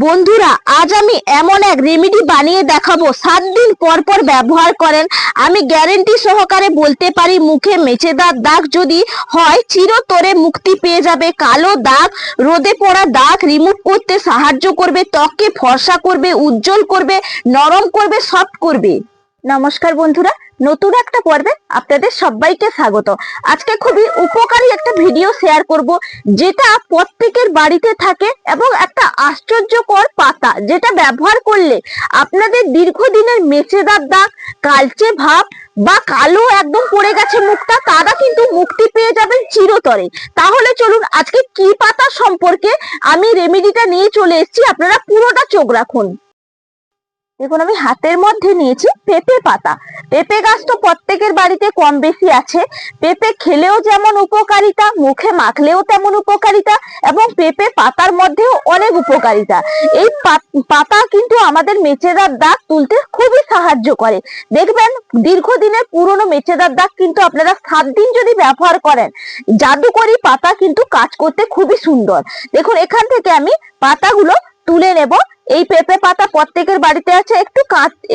বন্ধুরা, আজ আমি এমন এক রেমেডি বানিয়ে দেখাবো 7 দিন পর পর ব্যবহার করেন। আমি গ্যারেন্টি সহকারে বলতে পারি, মুখে মেচেদার দাগ যদি হয় চিরতরে মুক্তি পেয়ে যাবে। কালো দাগ, রোদে পড়া দাগ রিমুভ করতে সাহায্য করবে, ত্বককে ফর্সা করবে, উজ্জ্বল করবে, নরম করবে, সফট করবে। নমস্কার বন্ধুরা, নতুন একটা পর্বে আপনাদের সবাইকে স্বাগত। আজকে খুবই উপকারী একটা ভিডিও শেয়ার করব, যেটা প্রত্যেকের বাড়িতে থাকে এবং একটা আশ্চর্যকর পাতা, যেটা ব্যবহার করলে আপনাদের দীর্ঘদিনের মেচেদার দাগ, কালচে ভাব বা কালো একদম পড়ে গেছে মুখটা, তারা কিন্তু মুক্তি পেয়ে যাবেন চিরতরে। তাহলে চলুন আজকে কি পাতা সম্পর্কে আমি রেমেডিটা নিয়ে চলে এসেছি, আপনারা পুরোটা চোখ রাখুন। দেখুন, আমি হাতের মধ্যে নিয়েছি পেঁপে পাতা। পেঁপে গাছ তো প্রত্যেকের বাড়িতে কম বেশি আছে। পেঁপে খেলেও যেমন উপকারিতা, মুখে মাখলেও তেমন উপকারিতা, এবং পেঁপে পাতার মধ্যেও অনেক উপকারিতা। এই পাতা কিন্তু আমাদের মেচেদার দাগ তুলতে খুবই সাহায্য করে। দেখবেন, দীর্ঘদিনের পুরনো মেচেদার দাগ কিন্তু আপনারা 7 দিন যদি ব্যবহার করেন, জাদুকরি পাতা কিন্তু কাজ করতে খুবই সুন্দর। দেখুন, এখান থেকে আমি পাতাগুলো তুলে নেব। এই পেঁপে পাতা প্রত্যেকের বাড়িতে আছে।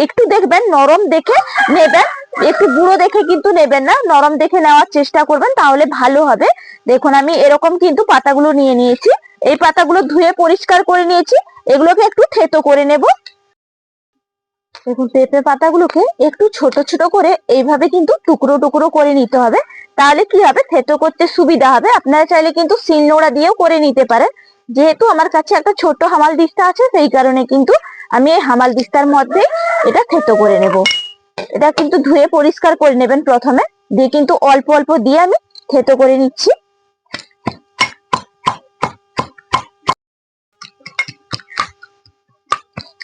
একটু দেখবেন নরম দেখে নেবেন, একটু বুড়ো দেখে কিন্তু নেবেন না, নরম দেখে নেওয়ার চেষ্টা করবেন, তাহলে ভালো হবে। দেখুন, আমি এরকম কিন্তু পাতাগুলো নিয়ে নিয়েছি। এই পাতাগুলো ধুয়ে পরিষ্কার করে নিয়েছি। এগুলোকে একটু থেতো করে নেব। দেখুন, পেঁপে পাতাগুলোকে একটু ছোট ছোট করে এইভাবে কিন্তু টুকরো টুকরো করে নিতে হবে, তাহলে কি হবে, থেতো করতে সুবিধা হবে। আপনারা চাইলে কিন্তু শিলনোড়া দিয়েও করে নিতে পারেন। যেহেতু আমার কাছে একটা ছোট হামাল দিস্তা আছে, সেই কারণে কিন্তু আমি এই হামাল দিস্তার মধ্যে এটা থেতো করে নেব। এটা কিন্তু ধুয়ে পরিষ্কার করে নেবেন প্রথমে, দিয়ে কিন্তু অল্প অল্প দিয়ে আমি থেতো করে নিচ্ছি।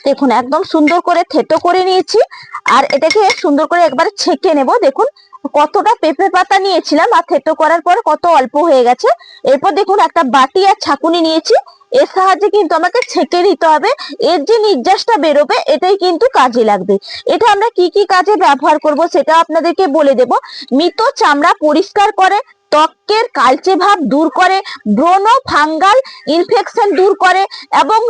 দেখুন, একদম সুন্দর করে থেতো করে নিয়েছি। আর এটাকে সুন্দর করে একবার ছেঁকে নেব। দেখুন কতটা পেঁপে পাতা নিয়েছিলাম, আর থেতো করার পর কত অল্প হয়ে গেছে। এরপর দেখুন, একটা বাটি আর ছাঁকুনি নিয়েছি। এর সাহায্যে কিন্তু আমাকে ছেঁকে নিতে হবে। এর যে নির্যাসটা বেরোবে, এটাই কিন্তু কাজে লাগবে। এটা আমরা কি কি কাজে ব্যবহার করব সেটা আপনাদেরকে বলে দেব। মৃত চামড়া পরিষ্কার করে, ত্বকের কালচে ভাব দূর করে, ব্রণ ফাঙ্গাল ইনফেকশন দূর করে, এবং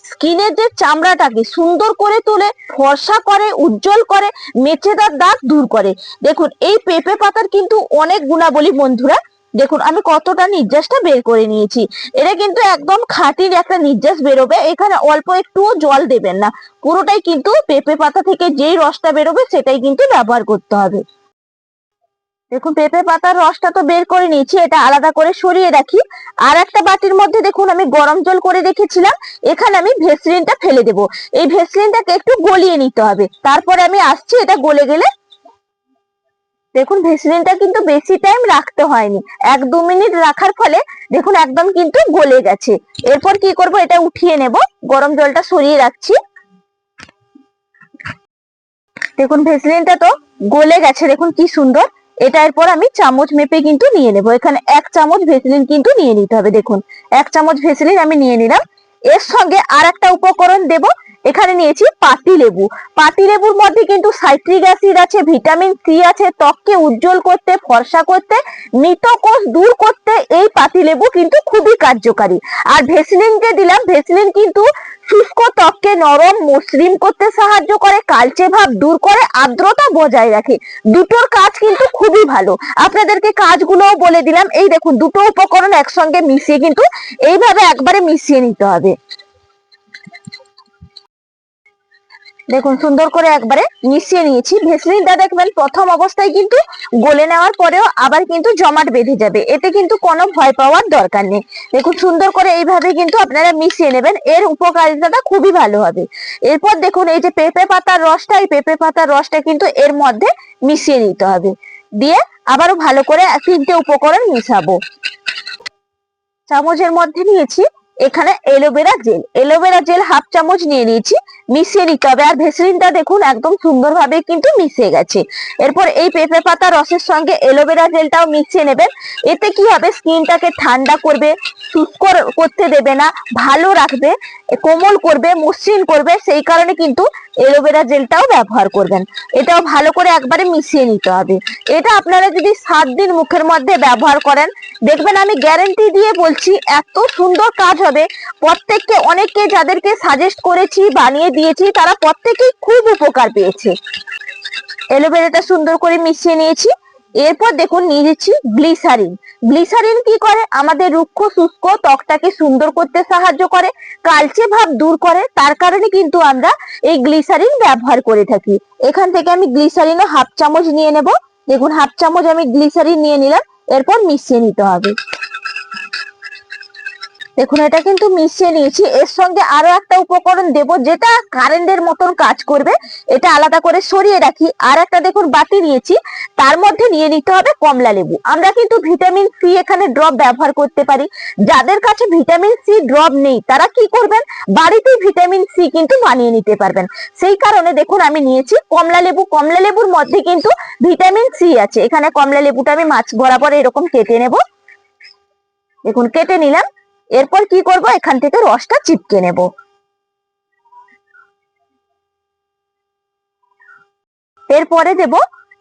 স্কিনের যে চামড়াটাকে সুন্দর করে তোলে, ফর্সা করে, উজ্জ্বল করে, মেচেদার দাগ দূর করে। দেখুন, এই পেঁপে পাতার কিন্তু অনেক গুণাবলী বন্ধুরা। দেখুন, আমি কতটা নির্যাসটা বের করে নিয়েছি। এটা কিন্তু একদম খাঁটির একটা নির্যাস বেরোবে। এখানে অল্প একটুও জল দেবেন না, পুরোটাই কিন্তু পেঁপে পাতা থেকে যেই রসটা বেরোবে সেটাই কিন্তু ব্যবহার করতে হবে। দেখুন, পেঁপে পাতার রসটা তো বের করে নিয়েছি, এটা আলাদা করে সরিয়ে রাখি। আর একটা বাটির মধ্যে দেখুন আমি গরম জল করে রেখেছিলাম, এখানে আমি ভেসলিনটা ফেলে দেব। এই ভেসলিনটাকে একটু গলিয়ে নিতে হবে, তারপরে আমি আসছি এটা গলে গেলে। দেখুন, ভেসলিনটা কিন্তু বেশি টাইম রাখতে হয়নি, 1-2 মিনিট রাখার ফলে দেখুন একদম কিন্তু গলে গেছে। এরপর কি করব, এটা উঠিয়ে নেব, গরম জলটা সরিয়ে রাখছি। দেখুন, ভেসলিনটা তো গলে গেছে, দেখুন কি সুন্দর। এটা এরপর আমি চামচ মেপে কিন্তু নিয়ে নেব। এখানে 1 চামচ ভেসলিন কিন্তু নিয়ে নিতে হবে। দেখুন, 1 চামচ ভেসলিন আমি নিয়ে নিলাম। এর সঙ্গে আর একটা উপকরণ দেব। এখানে নিয়েছি পাতি লেবু। পাতি লেবুর মধ্যে কিন্তু সাইট্রিক অ্যাসিড আছে, ভিটামিন সি আছে, ত্বককে উজ্জ্বল করতে, ফর্সা করতে, মৃত কোষ দূর করতে এই পাতি লেবু কিন্তু খুবই কার্যকারী। আর ভেসলিনকে দিলাম, ভেসলিন কিন্তু শুষ্ক ত্বককে নরম মসৃণ করতে সাহায্য করে, কালচে ভাব দূর করে, আর্দ্রতা বজায় রাখে। দুটোর কাজ কিন্তু খুবই ভালো। আপনাদেরকে কাজগুলোও বলে দিলাম। এই দেখুন, দুটো উপকরণ একসঙ্গে মিশিয়ে কিন্তু এইভাবে একবারে মিশিয়ে নিতে হবে। দেখুন, সুন্দর করে একবারে মিশিয়ে নিয়েছি। ভেসলিনটা দেখবেন প্রথম অবস্থায় কিন্তু গলে নেওয়ার পরেও আবার কিন্তু জমাট বেঁধে যাবে, এতে কিন্তু কোনো ভয় পাওয়ার দরকার নেই। দেখুন, সুন্দর করে এইভাবে কিন্তু আপনারা মিশিয়ে নেবেন, এর উপকারিতাটা খুবই ভালো হবে। এরপর দেখুন, এই যে পেঁপে পাতার রসটা, এই পেঁপে পাতার রসটা কিন্তু এর মধ্যে মিশিয়ে নিতে হবে। দিয়ে আবারও ভালো করে 3টে উপকরণ মিশাবো। চামচের মধ্যে নিয়েছি এখানে এলোভেরা জেল। এলোভেরা জেল 1/2 চামচ নিয়ে নিয়েছি, মিশিয়ে নিতে হবে। আর ভেসলিনটা দেখুন একদম সুন্দরভাবে কিন্তু মিশে গেছে। এরপর এই পেঁপে পাতা রসের সঙ্গে এলোভেরা জেলটাও মিশিয়ে নেবেন। এতে কি হবে, স্কিনটাকে ঠান্ডা করবে, শুষ্ক করতে দেবে না, ভালো রাখবে, কোমল করবে, মসৃণ করবে। সেই কারণে কিন্তু এলোভেরা জেলটাও ব্যবহার করবেন। এটাও ভালো করে একবারে মিশিয়ে নিতে হবে। এটা আপনারা যদি 7 দিন মুখের মধ্যে ব্যবহার করেন, দেখবেন আমি গ্যারান্টি দিয়ে বলছি এত সুন্দর কাজ হবে। প্রত্যেককে অনেককে যাদেরকে সাজেস্ট করেছি বানিয়ে দিয়েছি তারা প্রত্যেকেই খুব উপকার পেয়েছে। অ্যালোভেরাটা সুন্দর করে মিশিয়ে নিয়েছি। এরপর দেখুন নিয়ে নিচ্ছি গ্লিসারিন। গ্লিসারিন কি করে, আমাদের রুক্ষ শুষ্ক ত্বকটাকে সুন্দর করতে সাহায্য করে, কালচে ভাব দূর করে। তার কারণে কিন্তু আমরা এই গ্লিসারিন ব্যবহার করে থাকি। এখান থেকে আমি গ্লিসারিনও হাফ চামচ নিয়ে নেব। দেখুন হাফ চামচ আমি গ্লিসারিন নিয়ে নিলাম। এরপর মিশিয়ে নিতে হবে। দেখুন এটা কিন্তু মিশিয়ে নিয়েছি। এর সঙ্গে আরো একটা উপকরণ দেব যেটা কারেন্টের মতন কাজ করবে, এটা আলাদা করে সরিয়ে রাখি। আর একটা দেখুন বাটি নিয়েছি, তার মধ্যে নিয়ে নিতে হবে কমলা লেবু। আমরা কিন্তু ভিটামিন সি এখানে ড্রপ ব্যবহার করতে পারি। যাদের কাছে ভিটামিন সি ড্রপ নেই তারা কি করবেন, বাড়িতেই ভিটামিন সি কিন্তু বানিয়ে নিতে পারবেন। সেই কারণে দেখুন আমি নিয়েছি কমলা লেবু। কমলা লেবুর মধ্যে কিন্তু ভিটামিন সি আছে। এখানে কমলা লেবুটা আমি মাছ বরাবর এরকম কেটে নেব। দেখুন কেটে নিলাম। এরপর কি করব, এখান থেকে রসটা চিপকে নেব। এরপরে দেব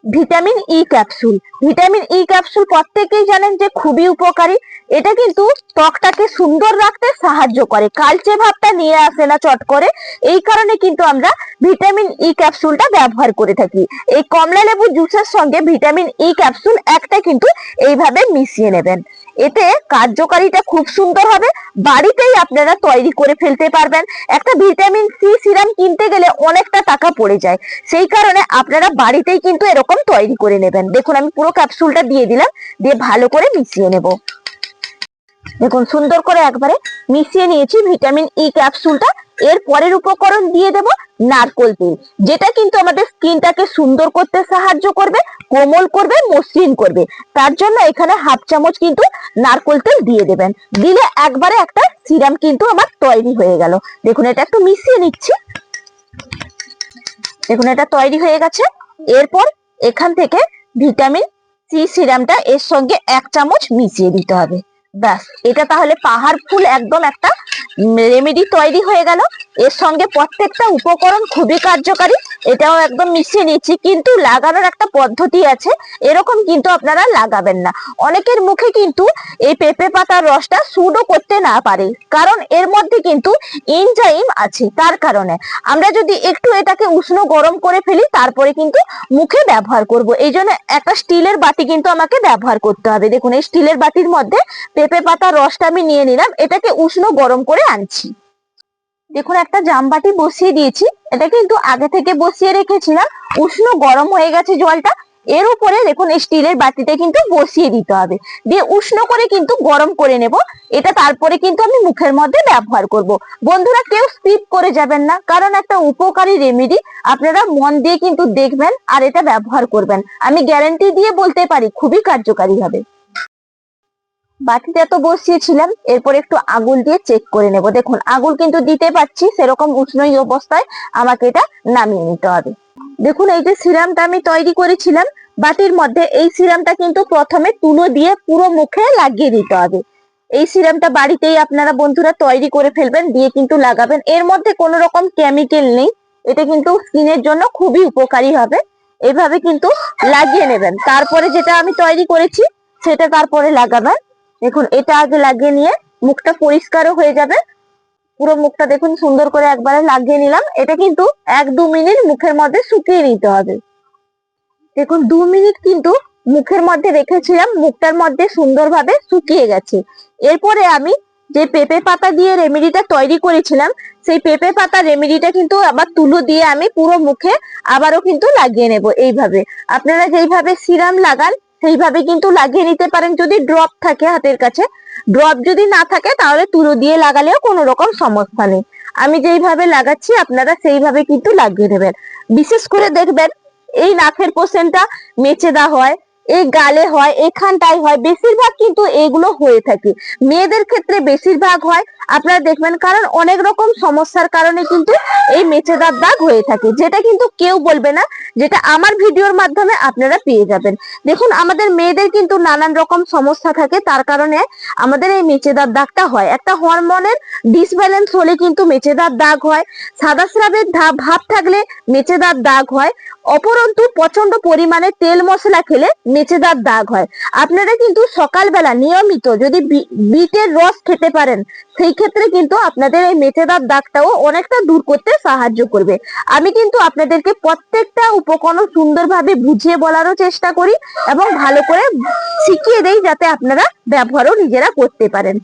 vitamin E capsule. Vitamin E capsule প্রত্যেকেই জানেন যে খুবই উপকারী। এটা কিন্তু ত্বকটাকে সুন্দর রাখতে সাহায্য করে, কালচে ভাবটা নিয়ে আসে না চট করে। এই কারণে কিন্তু আমরা ভিটামিন ই ক্যাপসুলটা ব্যবহার করে থাকি। এই কমলা লেবু জুসের সঙ্গে ভিটামিন ই ক্যাপসুল একটা কিন্তু এইভাবে মিশিয়ে নেবেন। এতে কার্যকারিতা খুব সুন্দর হবে। বাড়িতেই আপনারা তৈরি করে ফেলতে পারবেন। একটা ভিটামিন সি সিরাম কিনতে গেলে অনেকটা টাকা পড়ে যায়। সেই কারণে আপনারা বাড়িতেই কিন্তু এরকম তৈরি করে নেবেন। দেখুন আমি পুরো ক্যাপসুলটা দিয়ে দিলাম, দিয়ে ভালো করে মিশিয়ে নেব। দেখুন সুন্দর করে একবারে মিশিয়ে নিয়েছি ভিটামিন ই ক্যাপসুলটা। এর পরের উপকরণ দিয়ে দেব নারকেল তেল, যেটা কিন্তু আমাদের স্কিনটাকে সুন্দর করতে সাহায্য করবে, কোমল করবে, মসৃণ করবে। তার জন্য এখানে হাফ চামচ কিন্তু নারকেল তেল দিয়ে দেবেন। দিলে একবারে একটা সিরাম কিন্তু আমার তৈরি হয়ে গেল। দেখুন এটা একটু মিশিয়ে নিচ্ছি। দেখুন এটা তৈরি হয়ে গেছে। এরপর এখান থেকে ভিটামিন সি সিরামটা এর সঙ্গে 1 চামচ মিশিয়ে দিতে হবে। ব্যাস, এটা তাহলে পাহাড় ফুল একদম একটা রেমেডি তৈরি হয়ে গেল। এর সঙ্গে প্রত্যেকটা উপকরণ খুবই কার্যকারী। এটাও একদম মিশিয়ে নিচ্ছি, কিন্তু লাগানোর একটা পদ্ধতি আছে, এরকম কিন্তু আপনারা লাগাবেন না। অনেকের মুখে কিন্তু এই পেঁপে পাতার রসটা স্যুটও করতে না পারে, কারণ এর মধ্যে কিন্তু এনজাইম আছে। তার কারণে আমরা যদি একটু এটাকে উষ্ণ গরম করে ফেলি তারপরে কিন্তু মুখে ব্যবহার করব। এই জন্য একটা স্টিলের বাটি কিন্তু আমাকে ব্যবহার করতে হবে। দেখুন এই স্টিলের বাটির মধ্যে পেঁপে পাতার রসটা আমি নিয়ে নিলাম, এটাকে উষ্ণ গরম করে আনছি। দেখুন একটা জামবাটি বসিয়ে দিয়েছি, এটা কিন্তু আগে থেকে বসিয়ে রেখেছিলাম। উষ্ণ গরম হয়ে গেছে জলটা। এর উপরে দেখুন এই স্টিলের বাটিতে কিন্তু বসিয়ে দিতে হবে, দিয়ে উষ্ণ করে কিন্তু গরম করে নেব। এটা তারপরে কিন্তু আমি মুখের মধ্যে ব্যবহার করব। বন্ধুরা কেউ স্কিপ করে যাবেন না, কারণ একটা উপকারী রেমেডি। আপনারা মন দিয়ে কিন্তু দেখবেন আর এটা ব্যবহার করবেন। আমি গ্যারান্টি দিয়ে বলতে পারি খুবই কার্যকারী হবে। বাটিটা তো বসিয়েছিলাম, এরপর একটু আঙুল দিয়ে চেক করে নেব। দেখুন আঙুল কিন্তু দিতে পারছি, সেরকম উষ্ণই অবস্থায় আমাকে এটা নামিয়ে নিতে হবে। দেখুন এই যে সিরামটা আমি তৈরি করেছিলাম বাটির মধ্যে, এই সিরামটা কিন্তু প্রথমে তুলো দিয়ে পুরো মুখে লাগিয়ে দিতে হবে। এই সিরামটা বাড়িতেই আপনারা বন্ধুরা তৈরি করে ফেলবেন, দিয়ে কিন্তু লাগাবেন। এর মধ্যে কোনো রকম কেমিক্যাল নেই, এটা কিন্তু স্কিনের জন্য খুবই উপকারী হবে। এভাবে কিন্তু লাগিয়ে নেবেন। তারপরে যেটা আমি তৈরি করেছি সেটা তারপরে লাগাবেন। দেখুন এটা আগে লাগিয়ে নিয়ে মুখটা পরিষ্কারও হয়ে যাবে। পুরো মুখটা দেখুন সুন্দর করে একবারে লাগিয়ে নিলাম। এটা কিন্তু 1-2 মিনিট মুখের মধ্যে শুকিয়ে নিতে হবে। দেখুন 2 মিনিট কিন্তু মুখের মধ্যে রেখেছিলাম, মুখটার মধ্যে সুন্দরভাবে শুকিয়ে গেছে। এরপরে আমি যে পেঁপে পাতা দিয়ে রেমেডিটা তৈরি করেছিলাম, সেই পেঁপে পাতা রেমেডিটা কিন্তু আবার তুলো দিয়ে আমি পুরো মুখে আবারও কিন্তু লাগিয়ে নেব। এইভাবে আপনারা যেইভাবে সিরাম লাগান সেইভাবে কিন্তু লাগিয়ে নিতে পারেন, যদি ড্রপ থাকে হাতের কাছে। ড্রপ যদি না থাকে তাহলে তুলো দিয়ে লাগালেও কোনো রকম সমস্যা নেই। আমি যেইভাবে লাগাচ্ছি আপনারা সেইভাবে কিন্তু লাগিয়ে নেবেন। বিশেষ করে দেখবেন এই নাকের পোর্শনটা মেচেদা হয়, এই গালে হয়, এখানটায় হয়, বেশিরভাগ কিন্তু এগুলো হয়ে থাকে। মেয়েদের ক্ষেত্রে বেশিরভাগ হয় আপনারা দেখবেন, কারণ অনেক রকম সমস্যার কারণে কিন্তু এই মেচেদার দাগ হয়ে থাকে, যেটা কিন্তু কেউ বলবে না, যেটা আমার ভিডিওর মাধ্যমে আপনারা পেয়ে যাবেন। দেখুন আমাদের মেয়েদের কিন্তু নানান রকম সমস্যা থাকে, তার কারণে আমাদের এই মেচেদার দাগটা হয়। একটা হরমোনের ডিসব্যালেন্স হলে কিন্তু মেচেদার দাগ হয়, সাদা স্রাবের ভাব থাকলে মেচেদার দাগ হয়, অপরন্তু প্রচন্ড পরিমাণে তেল মশলা খেলে মেচেদার দাগ হয়। আপনারা কিন্তু সকালবেলা নিয়মিত যদি বিটের রস খেতে পারেন সেই ক্ষেত্রে কিন্তু আপনাদের এই মেচেদার দাগটাও অনেকটা দূর করতে সাহায্য করবে। আমি কিন্তু আপনাদেরকে প্রত্যেকটা উপকরণ সুন্দরভাবে বুঝিয়ে বলারও চেষ্টা করি এবং ভালো করে শিখিয়ে দেই, যাতে আপনারা ব্যবহারও নিজেরা করতে পারেন।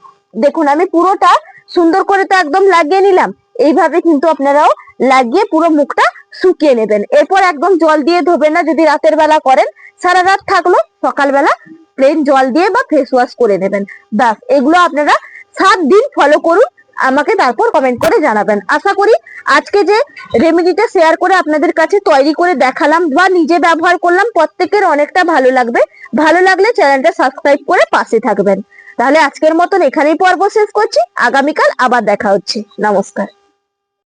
দেখুন আমি পুরোটা সুন্দর করে তো একদম লাগিয়ে নিলাম, এইভাবে কিন্তু আপনারাও লাগিয়ে পুরো মুখটা শুকিয়ে নেবেন। এরপর একদম জল দিয়ে ধোবেন না, যদি রাতের বেলা করেন সারা রাত থাকলো, সকালবেলা প্লেন জল দিয়ে বা ফেস ওয়াশ করে নেবেন। ব্যাস, এগুলো আপনারা 7 দিন ফলো করুন, আমাকে তারপর কমেন্ট করে জানাবেন। আশা করি আজকে যে রেমেডিটা শেয়ার করে আপনাদের কাছে তৈরি করে দেখালাম বা নিজে ব্যবহার করলাম, প্রত্যেকের অনেকটা ভালো লাগবে। ভালো লাগলে চ্যানেলটা সাবস্ক্রাইব করে পাশে থাকবেন। তাহলে আজকের মতন এখানেই পর্ব শেষ করছি, আগামীকাল আবার দেখা হচ্ছে। নমস্কার।